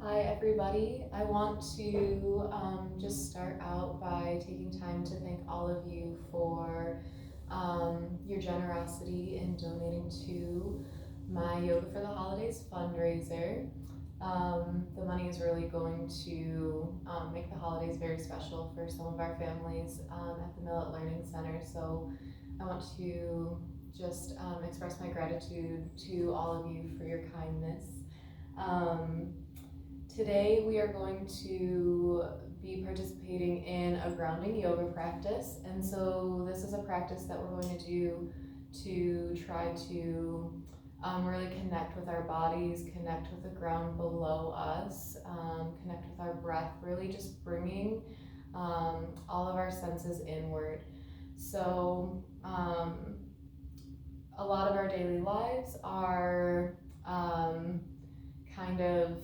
Hi everybody. I want to just start out by taking time to thank all of you for your generosity in donating to my Yoga for the Holidays fundraiser. The money is really going to make the holidays very special for some of our families at the Millet Learning Center. So I want to just express my gratitude to all of you for your kindness. Today we are going to be participating in a grounding yoga practice, and so this is a practice that we're going to do to try to really connect with our bodies, connect with the ground below us, connect with our breath, really just bringing all of our senses inward. So a lot of our daily lives are kind of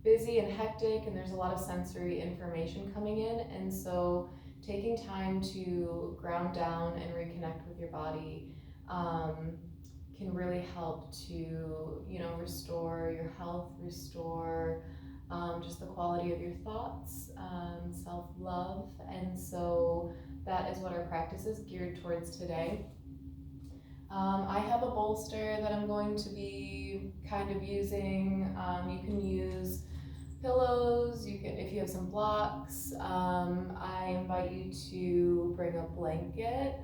busy and hectic, and there's a lot of sensory information coming in, and so taking time to ground down and reconnect with your body can really help to restore your health, restore just the quality of your thoughts, self-love, and so that is what our practice is geared towards today. I have a bolster that I'm going to be kind of using. You can use pillows, if you have some blocks. I invite you to bring a blanket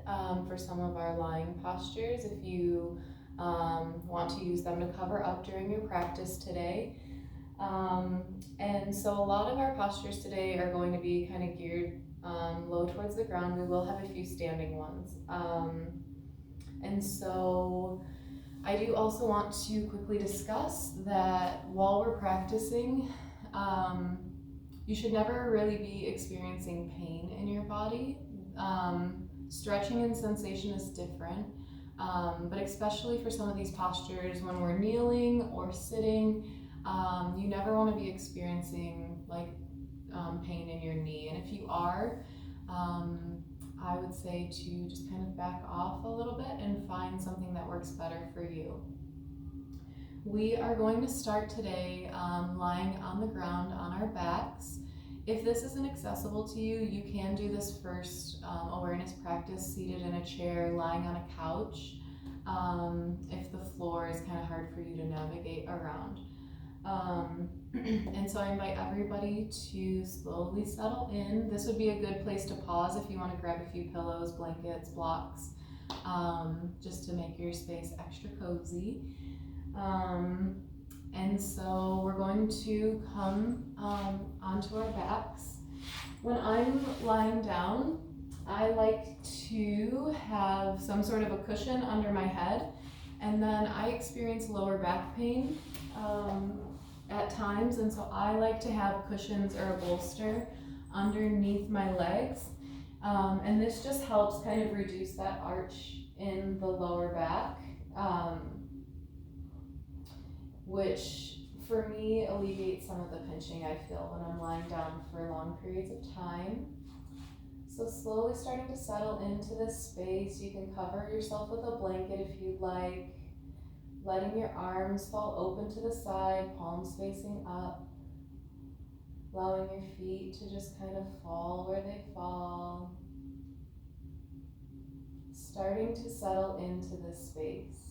for some of our lying postures if you want to use them to cover up during your practice today. And so a lot of our postures today are going to be kind of geared low towards the ground. We will have a few standing ones. And so I do also want to quickly discuss that while we're practicing, you should never really be experiencing pain in your body. Stretching and sensation is different, but especially for some of these postures when we're kneeling or sitting, you never want to be experiencing pain in your knee. And if you are, I would say to just kind of back off a little bit and find something that works better for you. We are going to start today lying on the ground on our backs. If this isn't accessible to you, you can do this first awareness practice seated in a chair, lying on a couch, if the floor is kind of hard for you to navigate around. And so I invite everybody to slowly settle in. This would be a good place to pause if you want to grab a few pillows, blankets, blocks, just to make your space extra cozy. And so we're going to come onto our backs. When I'm lying down, I like to have some sort of a cushion under my head, and then I experience lower back pain at times, and so I like to have cushions or a bolster underneath my legs, and this just helps kind of reduce that arch in the lower back, which for me alleviates some of the pinching I feel when I'm lying down for long periods of time. So slowly starting to settle into this space. You can cover yourself with a blanket if you'd like, letting your arms fall open to the side, palms facing up, allowing your feet to just kind of fall where they fall, starting to settle into this space.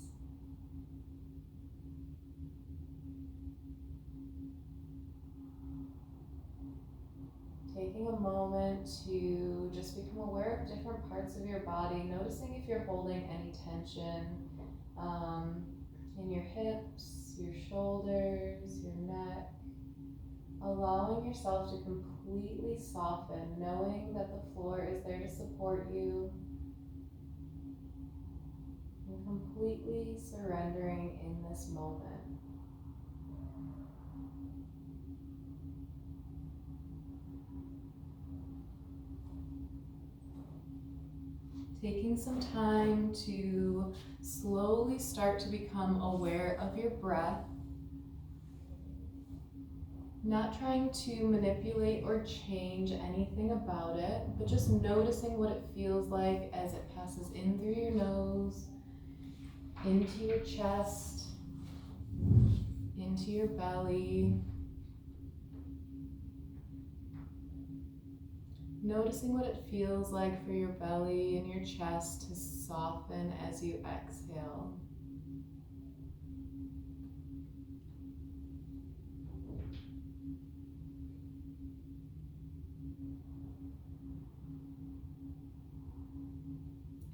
Taking a moment to just become aware of different parts of your body, noticing if you're holding any tension in your hips, your shoulders, your neck, allowing yourself to completely soften, knowing that the floor is there to support you, and completely surrendering in this moment. Taking some time to slowly start to become aware of your breath, not trying to manipulate or change anything about it, but just noticing what it feels like as it passes in through your nose, into your chest, into your belly, Noticing what it feels like for your belly and your chest to soften as you exhale.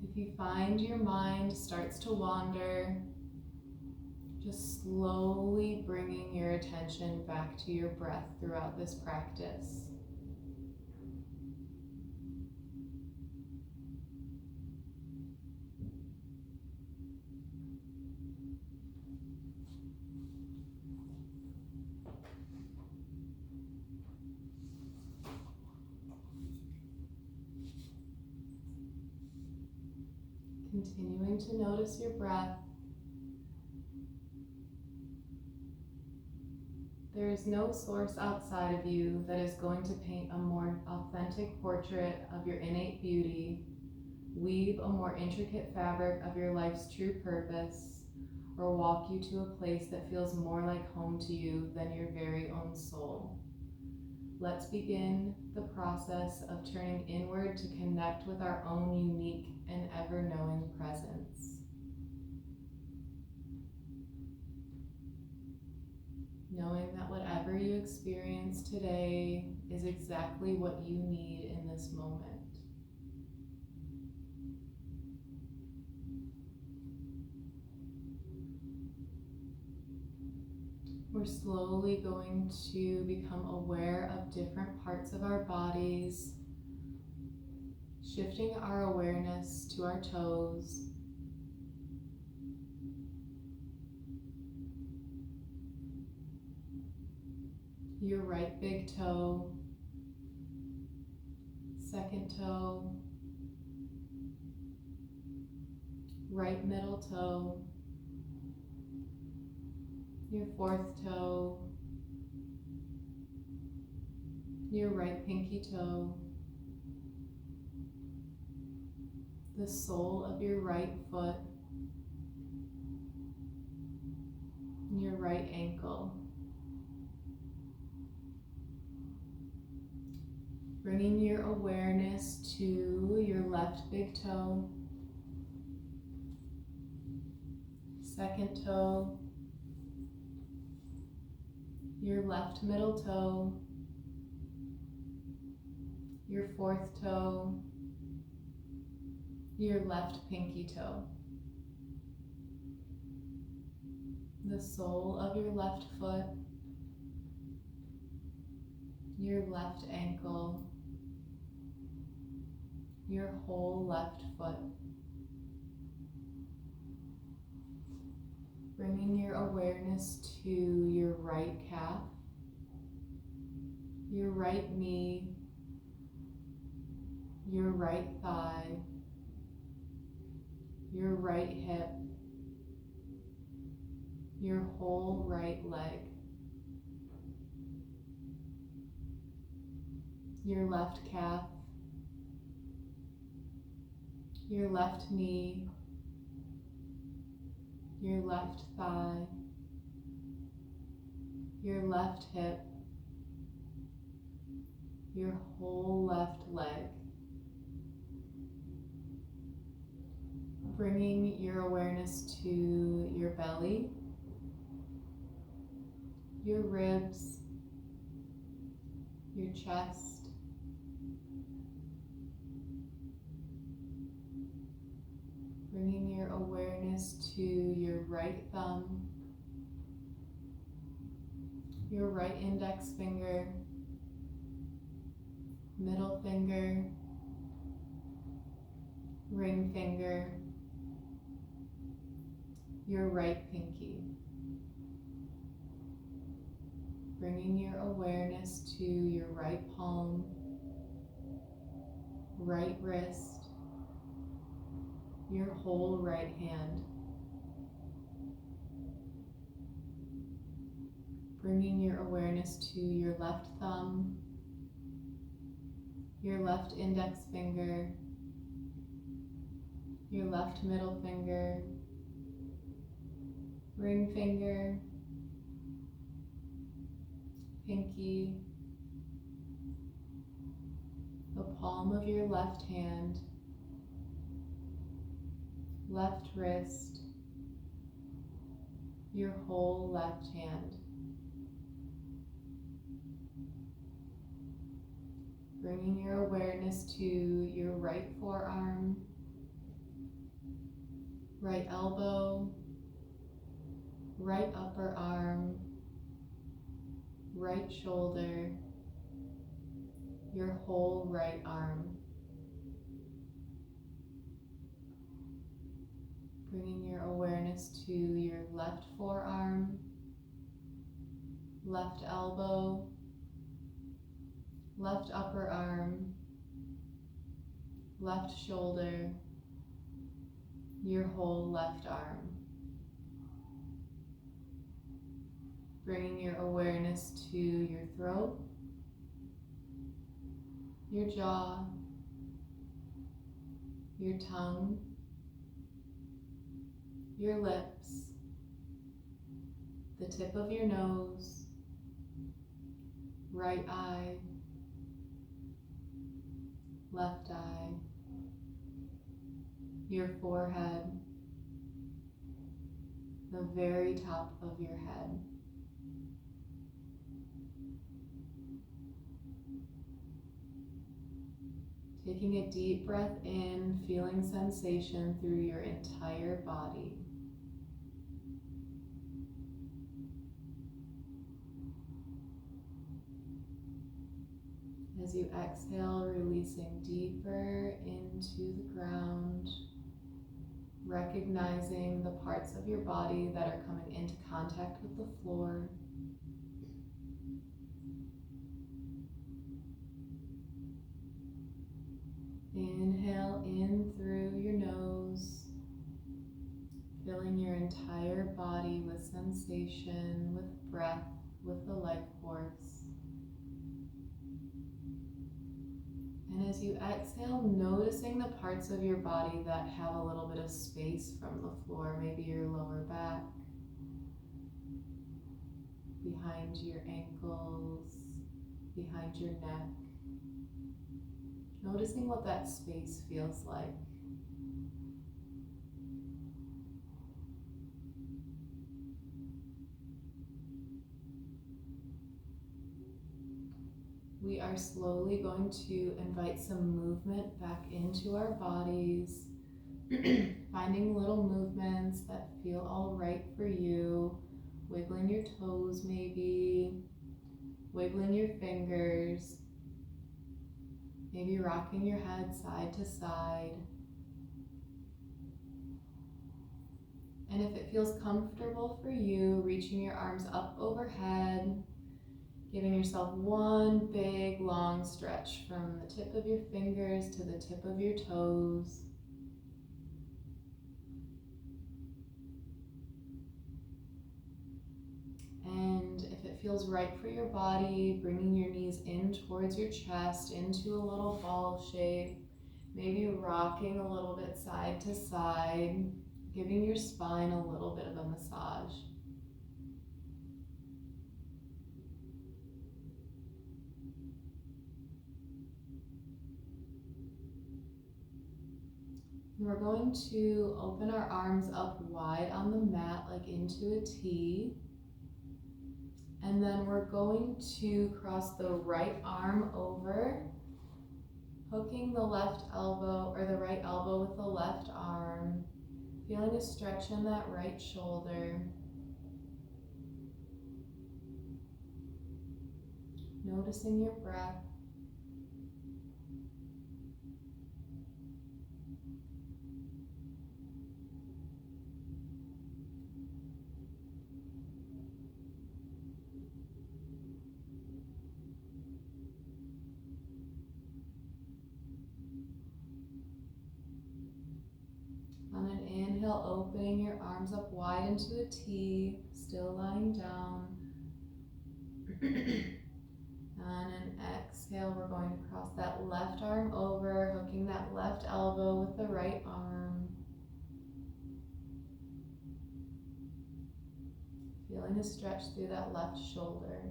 If you find your mind starts to wander, just slowly bringing your attention back to your breath throughout this practice. Continuing to notice your breath. There is no source outside of you that is going to paint a more authentic portrait of your innate beauty, weave a more intricate fabric of your life's true purpose, or walk you to a place that feels more like home to you than your very own soul. Let's begin the process of turning inward to connect with our own unique and ever-knowing presence. Knowing that whatever you experience today is exactly what you need in this moment. We're slowly going to become aware of different parts of our bodies, shifting our awareness to our toes. Your right big toe, second toe, right middle toe, your fourth toe, your right pinky toe, the sole of your right foot, and your right ankle. Bringing your awareness to your left big toe, second toe, your left middle toe, your fourth toe, your left pinky toe, the sole of your left foot, your left ankle, your whole left foot. Bringing your awareness to your right calf, your right knee, your right thigh, your right hip, your whole right leg, your left calf, your left knee, your left thigh, your left hip, your whole left leg. Bringing your awareness to your belly, your ribs, your chest, bringing your awareness to your right thumb, your right index finger, middle finger, ring finger, your right pinky. Bringing your awareness to your right palm, right wrist, your whole right hand. Bringing your awareness to your left thumb, your left index finger, your left middle finger, ring finger, pinky, the the palm of your left hand, left wrist, your whole left hand. Bringing your awareness to your right forearm, right elbow, right upper arm, right shoulder, your whole right arm. Bringing your awareness to your left forearm, left elbow, left upper arm, left shoulder, your whole left arm. Bringing your awareness to your throat, your jaw, your tongue, your lips, the tip of your nose, right eye, left eye, your forehead, the very top of your head. Taking a deep breath in, feeling sensation through your entire body. As you exhale, releasing deeper into the ground, recognizing the parts of your body that are coming into contact with the floor. Inhale in through your nose, filling your entire body with sensation, with breath, with the life force. And as you exhale, noticing the parts of your body that have a little bit of space from the floor, maybe your lower back, behind your ankles, behind your neck. Noticing what that space feels like. We are slowly going to invite some movement back into our bodies, finding little movements that feel all right for you, wiggling your toes maybe, wiggling your fingers, maybe rocking your head side to side. And if it feels comfortable for you, reaching your arms up overhead, giving yourself one big long stretch from the tip of your fingers to the tip of your toes. And if it feels right for your body, bringing your knees in towards your chest, into a little ball shape, maybe rocking a little bit side to side, giving your spine a little bit of a massage. We're going to open our arms up wide on the mat, like into a T. And then we're going to cross the right arm over, hooking the left elbow, or the right elbow with the left arm, feeling a stretch in that right shoulder. Noticing your breath. On an inhale, opening your arms up wide into a T, still lying down. On an exhale, we're going to cross that left arm over, hooking that left elbow with the right arm. Feeling a stretch through that left shoulder.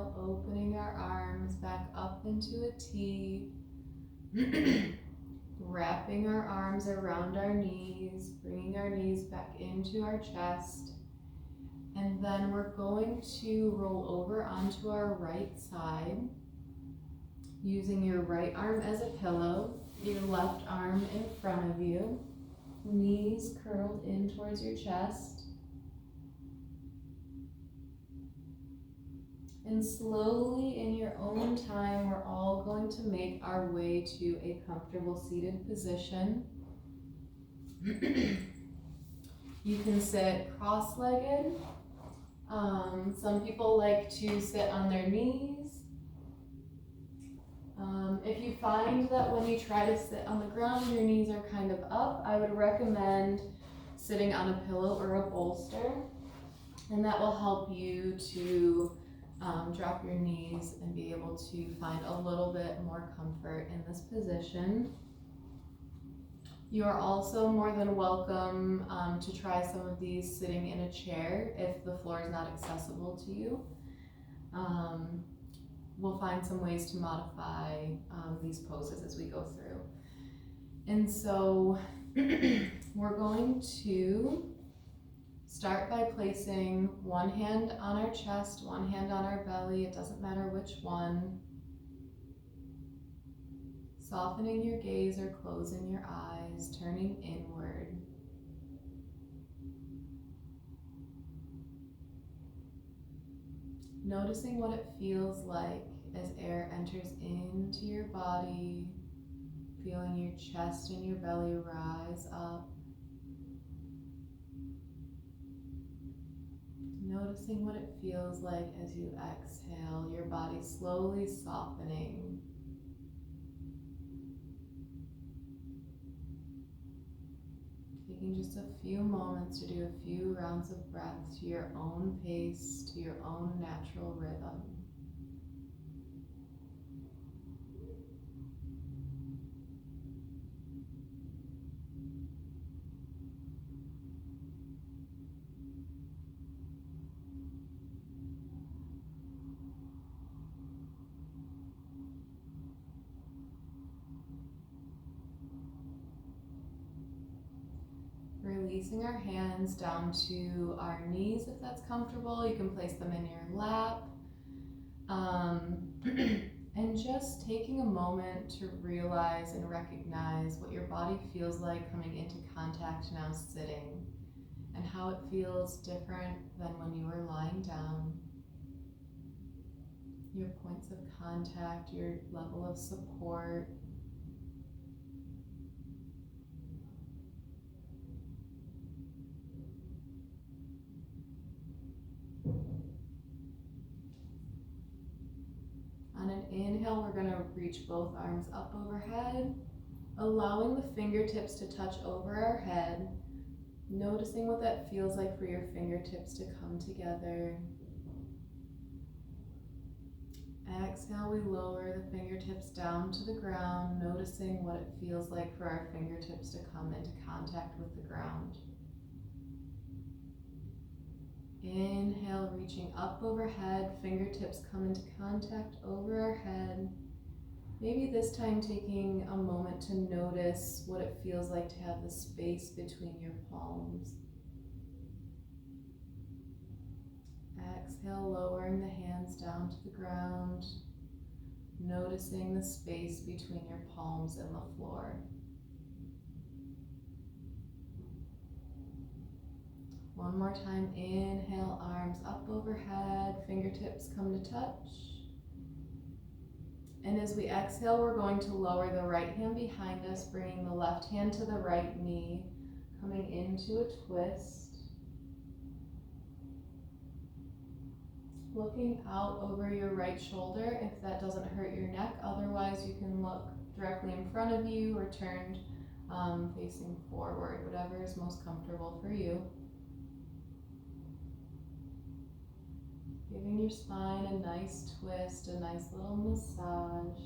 Inhale, opening our arms back up into a T. Wrapping our arms around our knees, bringing our knees back into our chest. And then we're going to roll over onto our right side, using your right arm as a pillow, your left arm in front of you, knees curled in towards your chest. And slowly, in your own time, we're all going to make our way to a comfortable seated position. You can sit cross-legged. Some people like to sit on their knees. If you find that when you try to sit on the ground, your knees are kind of up, I would recommend sitting on a pillow or a bolster, and that will help you to drop your knees and be able to find a little bit more comfort in this position. You are also more than welcome to try some of these sitting in a chair if the floor is not accessible to you. We'll find some ways to modify these poses as we go through. And so we're going to start by placing one hand on our chest, one hand on our belly, it doesn't matter which one. Softening your gaze or closing your eyes, turning inward. Noticing what it feels like as air enters into your body, feeling your chest and your belly rise up. Noticing what it feels like as you exhale, your body slowly softening. Taking just a few moments to do a few rounds of breath to your own pace, to your own natural rhythm. Releasing our hands down to our knees if that's comfortable. You can place them in your lap. And just taking a moment to realize and recognize what your body feels like coming into contact now sitting, and how it feels different than when you were lying down. Your points of contact, your level of support. On an inhale, we're going to reach both arms up overhead, allowing the fingertips to touch over our head, noticing what that feels like for your fingertips to come together. Exhale, we lower the fingertips down to the ground, noticing what it feels like for our fingertips to come into contact with the ground. Inhale, reaching up overhead, fingertips come into contact over our head. Maybe this time taking a moment to notice what it feels like to have the space between your palms. Exhale, lowering the hands down to the ground, noticing the space between your palms and the floor. One more time, inhale, arms up overhead, fingertips come to touch. And as we exhale, we're going to lower the right hand behind us, bringing the left hand to the right knee, coming into a twist. Looking out over your right shoulder if that doesn't hurt your neck. Otherwise, you can look directly in front of you or turned facing forward, whatever is most comfortable for you. Giving your spine a nice twist, a nice little massage.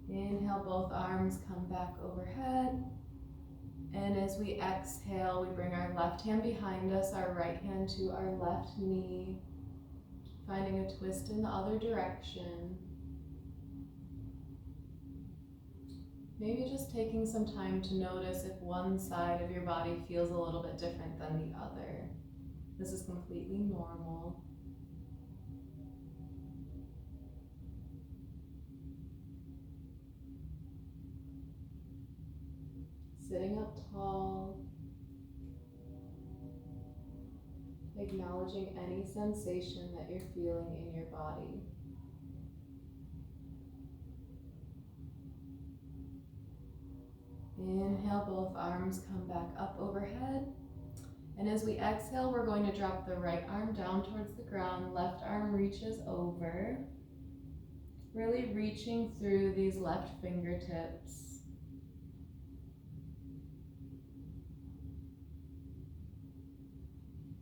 Inhale, both arms come back overhead. And as we exhale, we bring our left hand behind us, our right hand to our left knee, finding a twist in the other direction. Maybe just taking some time to notice if one side of your body feels a little bit different than the other. This is completely normal. Sitting up tall, acknowledging any sensation that you're feeling in your body. Inhale, both arms come back up overhead. And as we exhale, we're going to drop the right arm down towards the ground. Left arm reaches over. Really reaching through these left fingertips.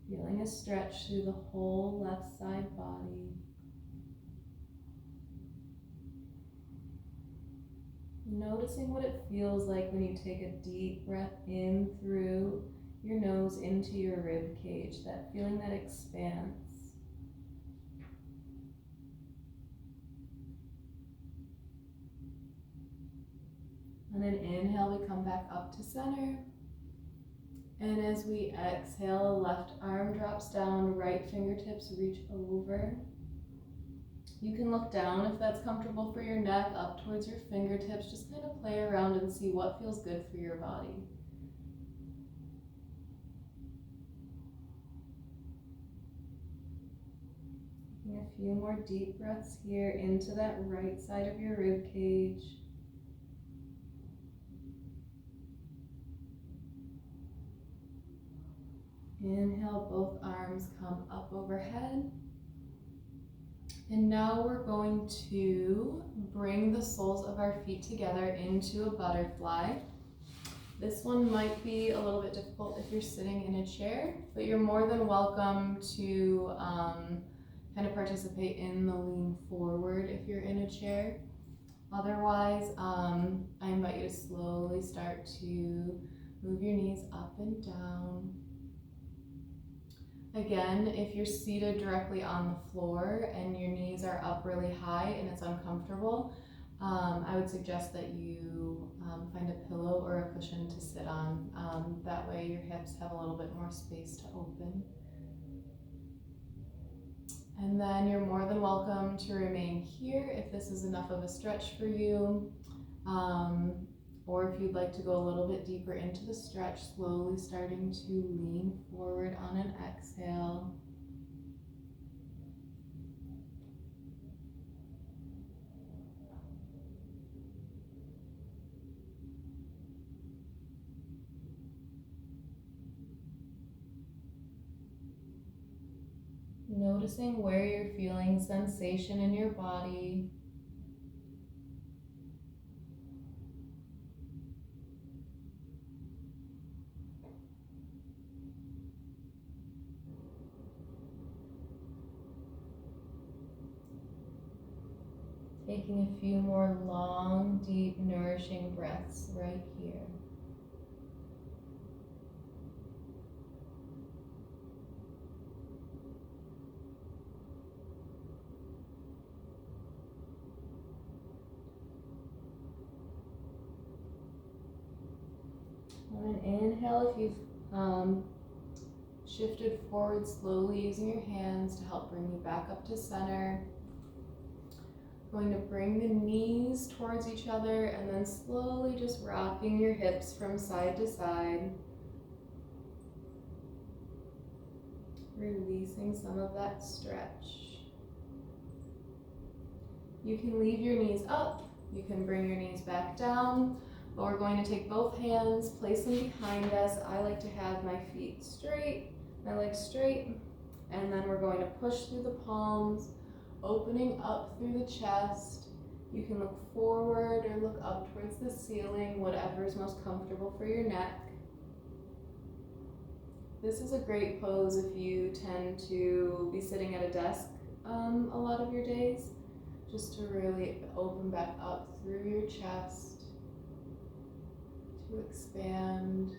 Feeling a stretch through the whole left side body. Noticing what it feels like when you take a deep breath in through your nose into your rib cage, that feeling that expands. And then inhale, we come back up to center. And as we exhale, left arm drops down, right fingertips reach over. You can look down if that's comfortable for your neck, up towards your fingertips. Just kind of play around and see what feels good for your body. Taking a few more deep breaths here into that right side of your rib cage. Inhale, both arms come up overhead. And now we're going to bring the soles of our feet together into a butterfly. This one might be a little bit difficult if you're sitting in a chair, but you're more than welcome to kind of participate in the lean forward if you're in a chair. Otherwise, I invite you to slowly start to move your knees up and down. Again, if you're seated directly on the floor and your knees are up really high and it's uncomfortable, I would suggest that you find a pillow or a cushion to sit on. That way your hips have a little bit more space to open. And then you're more than welcome to remain here if this is enough of a stretch for you. Or if you'd like to go a little bit deeper into the stretch, slowly starting to lean forward on an exhale. Noticing where you're feeling sensation in your body. Taking a few more long, deep, nourishing breaths right here. On an inhale, if you've shifted forward slowly using your hands to help bring you back up to center. Going to bring the knees towards each other and then slowly just rocking your hips from side to side. Releasing some of that stretch. You can leave your knees up. You can bring your knees back down. But we're going to take both hands, place them behind us. I like to have my feet straight, my legs straight. And then we're going to push through the palms, opening up through the chest. You can look forward or look up towards the ceiling, whatever is most comfortable for your neck. This is a great pose if you tend to be sitting at a desk a lot of your days, just to really open back up through your chest, to expand.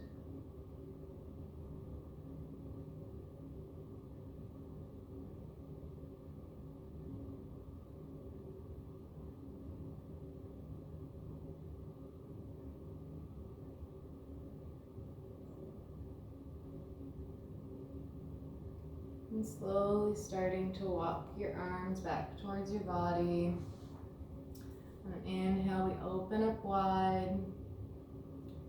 And slowly starting to walk your arms back towards your body. On an inhale, we open up wide.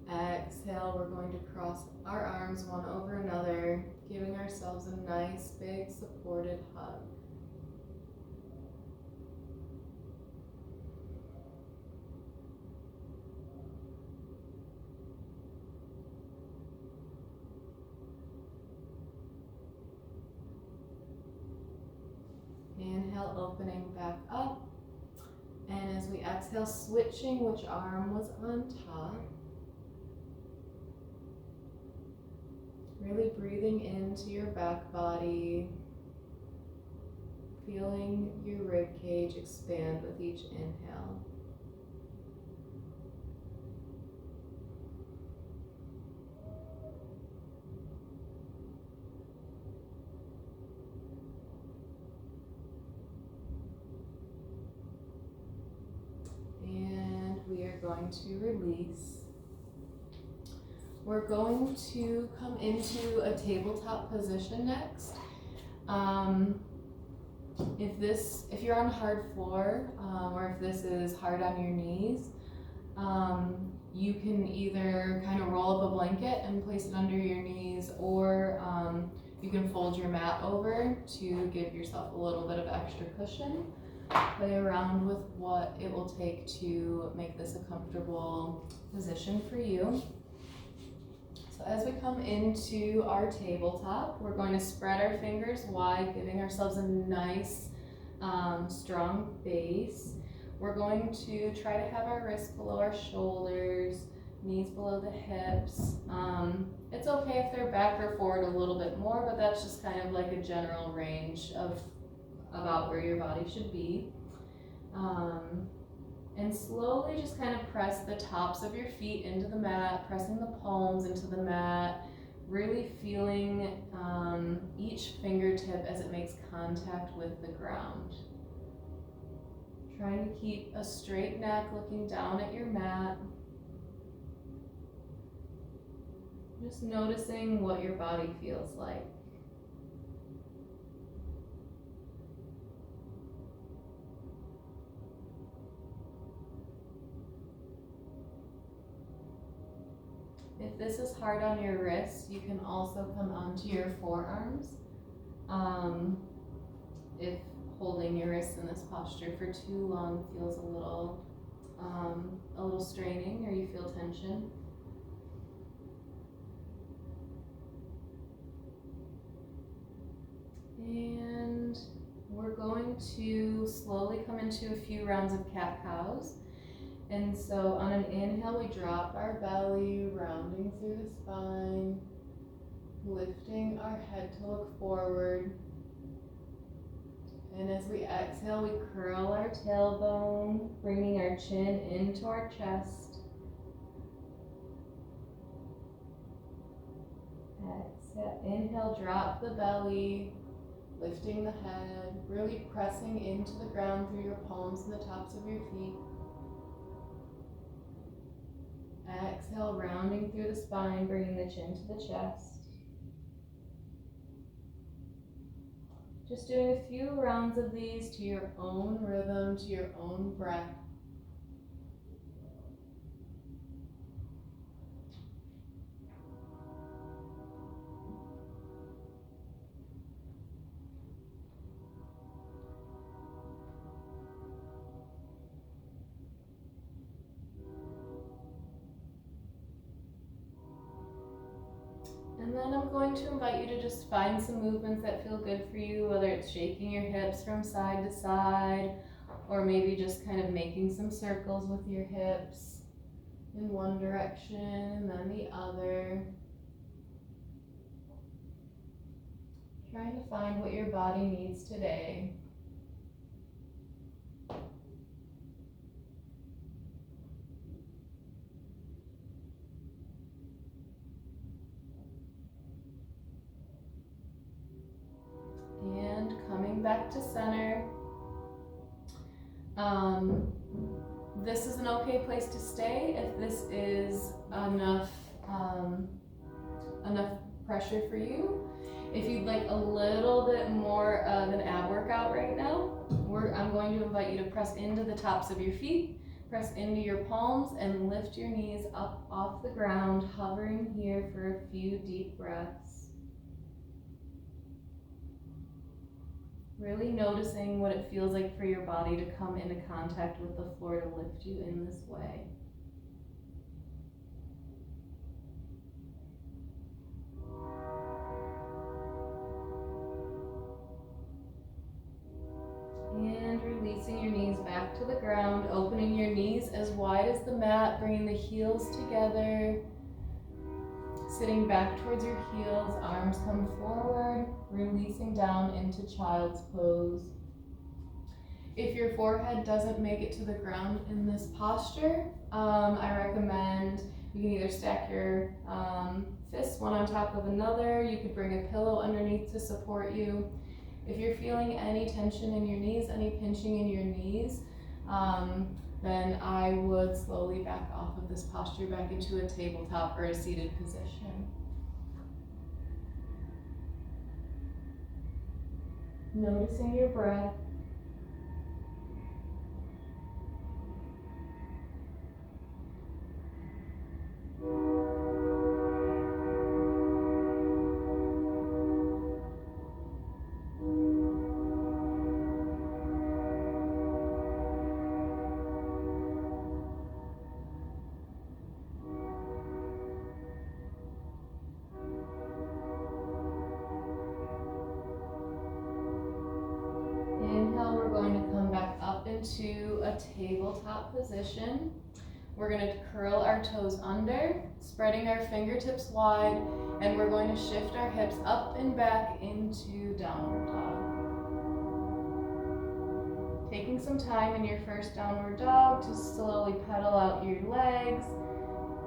Exhale, we're going to cross our arms one over another, giving ourselves a nice big supported hug. Inhale, opening back up. And as we exhale, switching which arm was on top. Really breathing into your back body. Feeling your rib cage expand with each inhale. And we are going to release. We're going to come into a tabletop position next. If you're on hard floor, or if this is hard on your knees, you can either kind of roll up a blanket and place it under your knees, or you can fold your mat over to give yourself a little bit of extra cushion. Play around with what it will take to make this a comfortable position for you. So as we come into our tabletop, we're going to spread our fingers wide, giving ourselves a nice, strong base. We're going to try to have our wrists below our shoulders, knees below the hips. It's okay if they're back or forward a little bit more, but that's just kind of like a general range of about where your body should be. And slowly just kind of press the tops of your feet into the mat, pressing the palms into the mat, really feeling each fingertip as it makes contact with the ground. Trying to keep a straight neck, looking down at your mat. Just noticing what your body feels like. If this is hard on your wrists, you can also come onto your forearms. If holding your wrists in this posture for too long feels a little straining, or you feel tension. And we're going to slowly come into a few rounds of cat-cows. And so on an inhale, we drop our belly, rounding through the spine, lifting our head to look forward. And as we exhale, we curl our tailbone, bringing our chin into our chest. Exhale, inhale, drop the belly, lifting the head, really pressing into the ground through your palms and the tops of your feet. Exhale, rounding through the spine, bringing the chin to the chest. Just doing a few rounds of these to your own rhythm, to your own breath. And then I'm going to invite you to just find some movements that feel good for you, whether it's shaking your hips from side to side, or maybe just kind of making some circles with your hips in one direction and then the other. Trying to find what your body needs today. coming back to center. This is an okay place to stay if this is enough pressure for you. If you'd like a little bit more of an ab workout right now, I'm going to invite you to press into the tops of your feet, press into your palms, and lift your knees up off the ground, hovering here for a few deep breaths. Really noticing what it feels like for your body to come into contact with the floor to lift you in this way. And releasing your knees back to the ground, opening your knees as wide as the mat, bringing the heels together, sitting back towards your heels, arms come forward, releasing down into child's pose. If your forehead doesn't make it to the ground in this posture, I recommend you can either stack your fists one on top of another. You could bring a pillow underneath to support you. If you're feeling any tension in your knees, any pinching in your knees, then I would slowly back off of this posture back into a tabletop or a seated position. Noticing your breath. Inhale, we're going to come back up into a tabletop position. We're going to curl our toes under, spreading our fingertips wide, and we're going to shift our hips up and back into downward dog. Taking some time in your first downward dog to slowly pedal out your legs.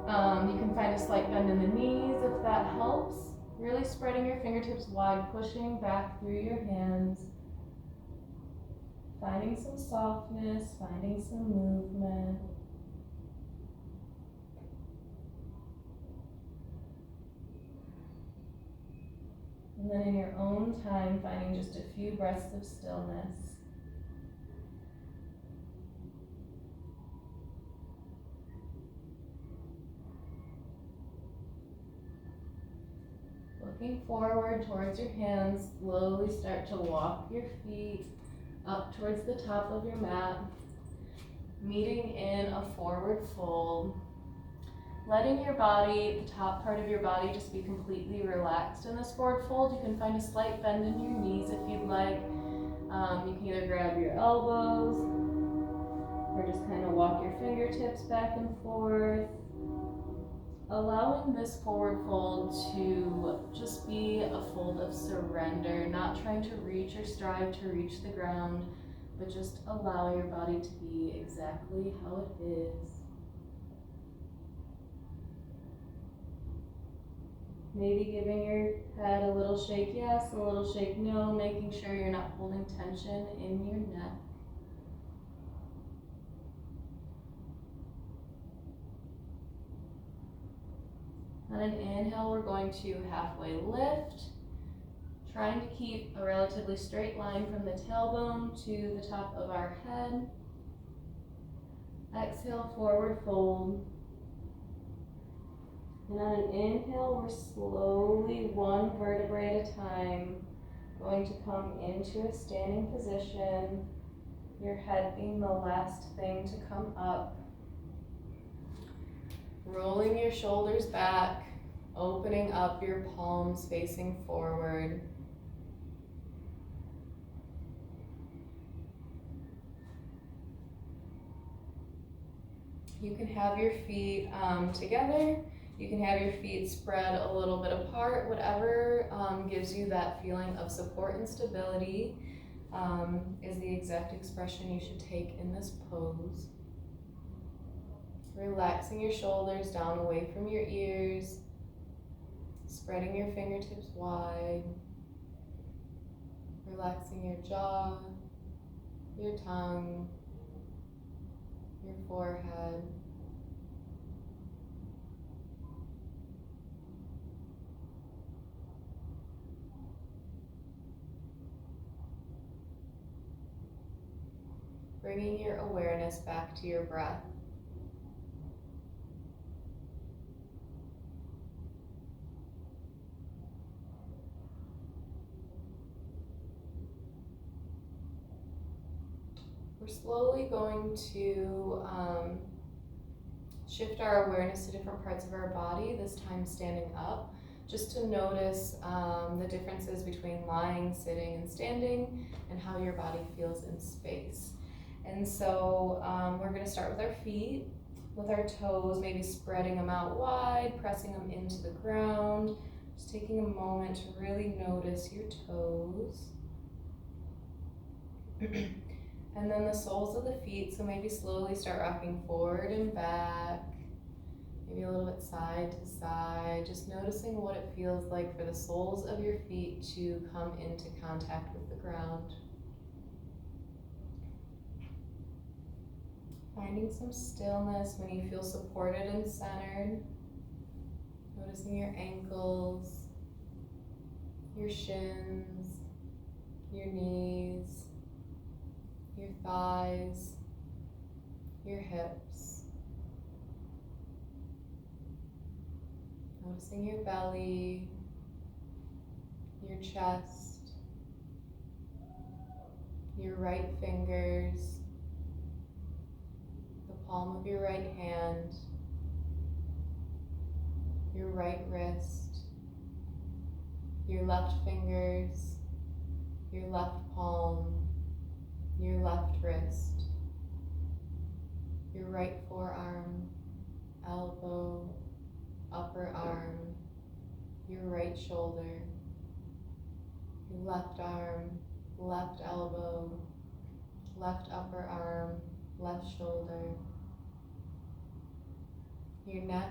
You can find a slight bend in the knees if that helps. Really spreading your fingertips wide, pushing back through your hands. Finding some softness, finding some movement. And then in your own time, finding just a few breaths of stillness. Looking forward towards your hands, slowly start to walk your feet up towards the top of your mat, meeting in a forward fold. Letting your body, the top part of your body, just be completely relaxed in this forward fold. You can find a slight bend in your knees if you'd like. You can either grab your elbows or just kind of walk your fingertips back and forth. Allowing this forward fold to just be a fold of surrender, not trying to reach or strive to reach the ground, but just allow your body to be exactly how it is. Maybe giving your head a little shake yes, a little shake no, making sure you're not holding tension in your neck. On an inhale, we're going to halfway lift, trying to keep a relatively straight line from the tailbone to the top of our head. Exhale, forward fold. And on an inhale, we're slowly, one vertebrae at a time, going to come into a standing position, your head being the last thing to come up. Rolling your shoulders back, opening up your palms facing forward. You can have your feet together. You can have your feet spread a little bit apart, whatever gives you that feeling of support and stability is the exact expression you should take in this pose. Relaxing your shoulders down away from your ears, spreading your fingertips wide. Relaxing your jaw, your tongue, your forehead. Bringing your awareness back to your breath. We're slowly going to shift our awareness to different parts of our body, this time standing up, just to notice the differences between lying, sitting, and standing, and how your body feels in space. And so we're going to start with our feet, with our toes, maybe spreading them out wide, pressing them into the ground, just taking a moment to really notice your toes. And then the soles of the feet, so maybe slowly start rocking forward and back, maybe a little bit side to side, just noticing what it feels like for the soles of your feet to come into contact with the ground. Finding some stillness when you feel supported and centered. Noticing your ankles, your shins, your knees, your thighs, your hips. Noticing your belly, your chest, your right fingers, the palm of your right hand, your right wrist, your left fingers, your left palm, your left wrist, your right forearm, elbow, upper arm, your right shoulder, your left arm, left elbow, left upper arm, left shoulder, your neck,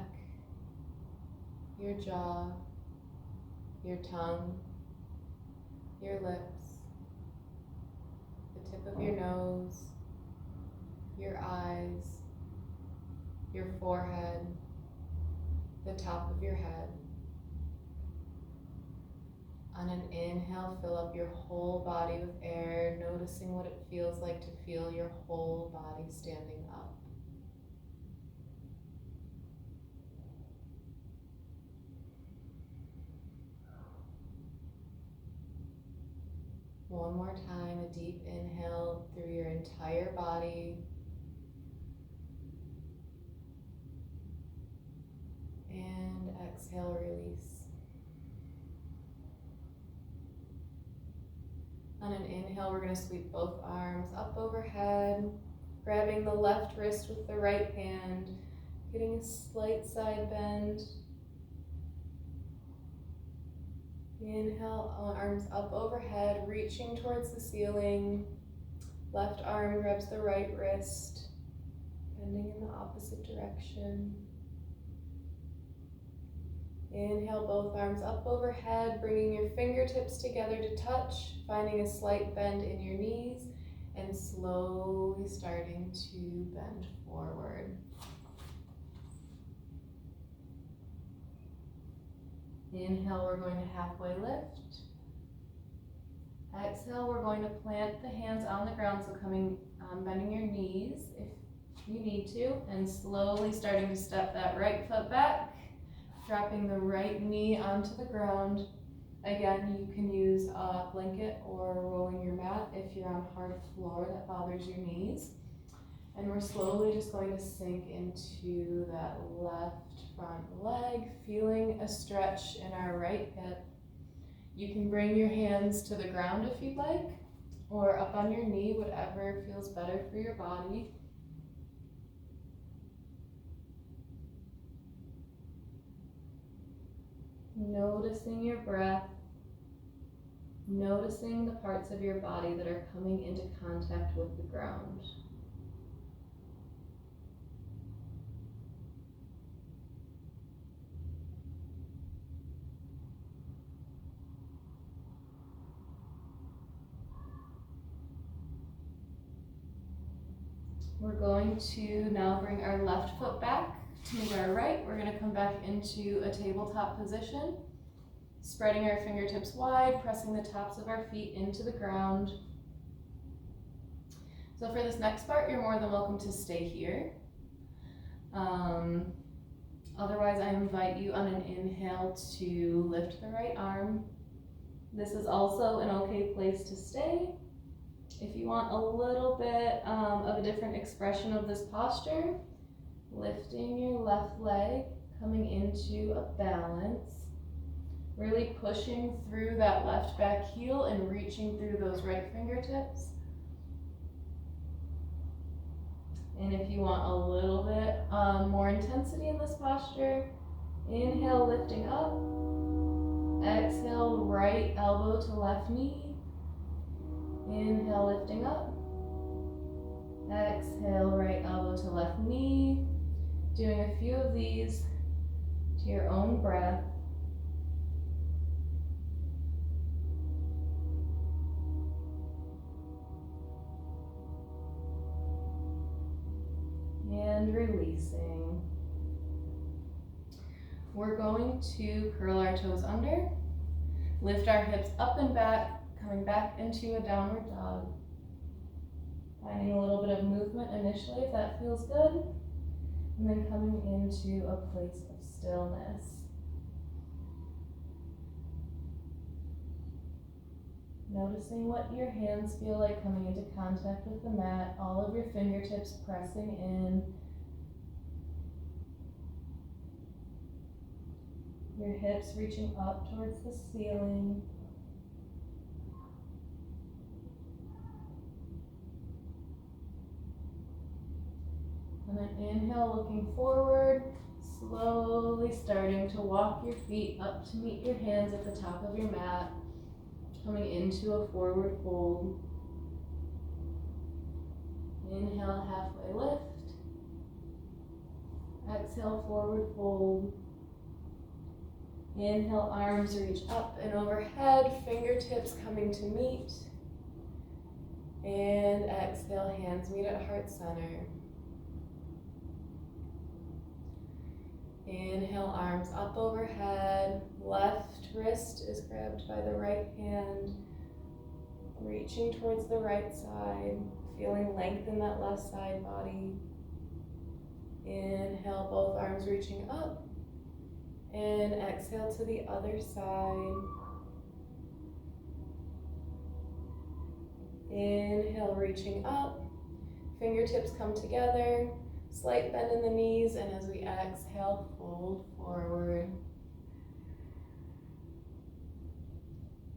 your jaw, your tongue, your lips, the tip of your nose, your eyes, your forehead, the top of your head. On an inhale, fill up your whole body with air, noticing what it feels like to feel your whole body standing up. One more time, a deep inhale through your entire body. And exhale, release. On an inhale, we're going to sweep both arms up overhead, grabbing the left wrist with the right hand, getting a slight side bend. Inhale, arms up overhead, reaching towards the ceiling. Left arm grabs the right wrist, bending in the opposite direction. Inhale, both arms up overhead, bringing your fingertips together to touch, finding a slight bend in your knees, and slowly starting to bend forward. Inhale, we're going to halfway lift. Exhale, we're going to plant the hands on the ground, so bending your knees if you need to, and slowly starting to step that right foot back, dropping the right knee onto the ground. Again, you can use a blanket or rolling your mat if you're on hard floor that bothers your knees. And we're slowly just going to sink into that left front leg, feeling a stretch in our right hip. You can bring your hands to the ground if you'd like, or up on your knee, whatever feels better for your body. Noticing your breath, noticing the parts of your body that are coming into contact with the ground. We're going to now bring our left foot back to meet our right. We're gonna come back into a tabletop position, spreading our fingertips wide, pressing the tops of our feet into the ground. So for this next part, you're more than welcome to stay here. Otherwise, I invite you on an inhale to lift the right arm. This is also an okay place to stay. If you want a little bit of a different expression of this posture, lifting your left leg, coming into a balance, really pushing through that left back heel and reaching through those right fingertips. And if you want a little bit more intensity in this posture, inhale, lifting up. Exhale, right elbow to left knee. Inhale, lifting up. Exhale, right elbow to left knee. Doing a few of these to your own breath. And releasing. We're going to curl our toes under, lift our hips up and back, coming back into a downward dog. Finding a little bit of movement initially if that feels good, and then coming into a place of stillness. Noticing what your hands feel like coming into contact with the mat, all of your fingertips pressing in. Your hips reaching up towards the ceiling. And then inhale, looking forward, slowly starting to walk your feet up to meet your hands at the top of your mat, coming into a forward fold. Inhale, halfway lift. Exhale, forward fold. Inhale, arms reach up and overhead, fingertips coming to meet. And exhale, hands meet at heart center. Inhale, arms up overhead, left wrist is grabbed by the right hand, reaching towards the right side, feeling length in that left side body. Inhale, both arms reaching up. And exhale to the other side. Inhale, reaching up. Fingertips come together. Slight bend in the knees. And as we exhale, fold forward.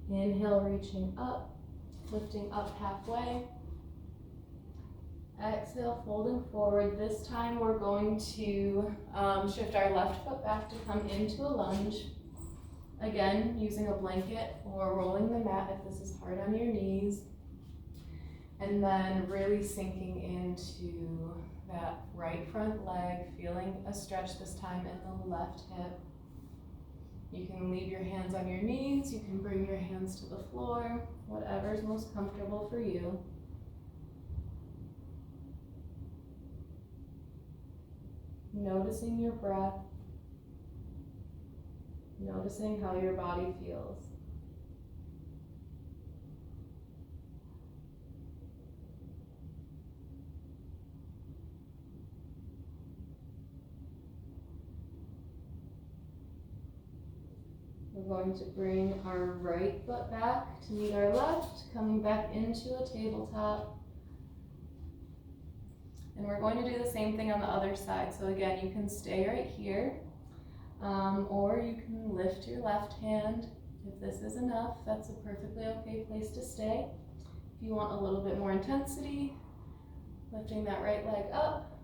Inhale, reaching up. Lifting up halfway. Exhale, folding forward. This time we're going to shift our left foot back to come into a lunge. Again, using a blanket or rolling the mat if this is hard on your knees. And then really sinking into that right front leg, feeling a stretch this time in the left hip. You can leave your hands on your knees. You can bring your hands to the floor, whatever is most comfortable for you. Noticing your breath, noticing how your body feels. We're going to bring our right foot back to meet our left, coming back into a tabletop. And we're going to do the same thing on the other side. So again, you can stay right here, or you can lift your left hand. If this is enough, that's a perfectly okay place to stay. If you want a little bit more intensity, lifting that right leg up,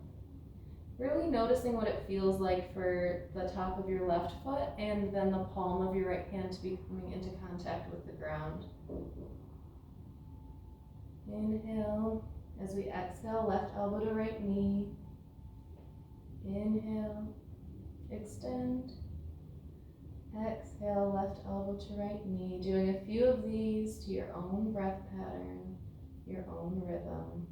really noticing what it feels like for the top of your left foot and then the palm of your right hand to be coming into contact with the ground. Inhale. As we exhale, left elbow to right knee. Inhale, extend. Exhale, left elbow to right knee. Doing a few of these to your own breath pattern, your own rhythm.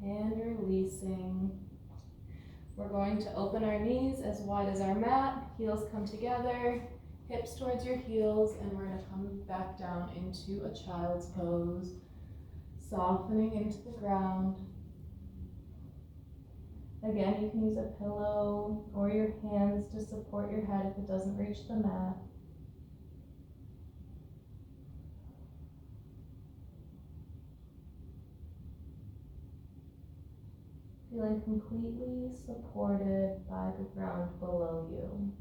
and releasing. We're going to open our knees as wide as our mat, heels come together, hips towards your heels, and we're going to come back down into a child's pose, softening into the ground. Again, you can use a pillow or your hands to support your head if it doesn't reach the mat. Feeling completely supported by the ground below you.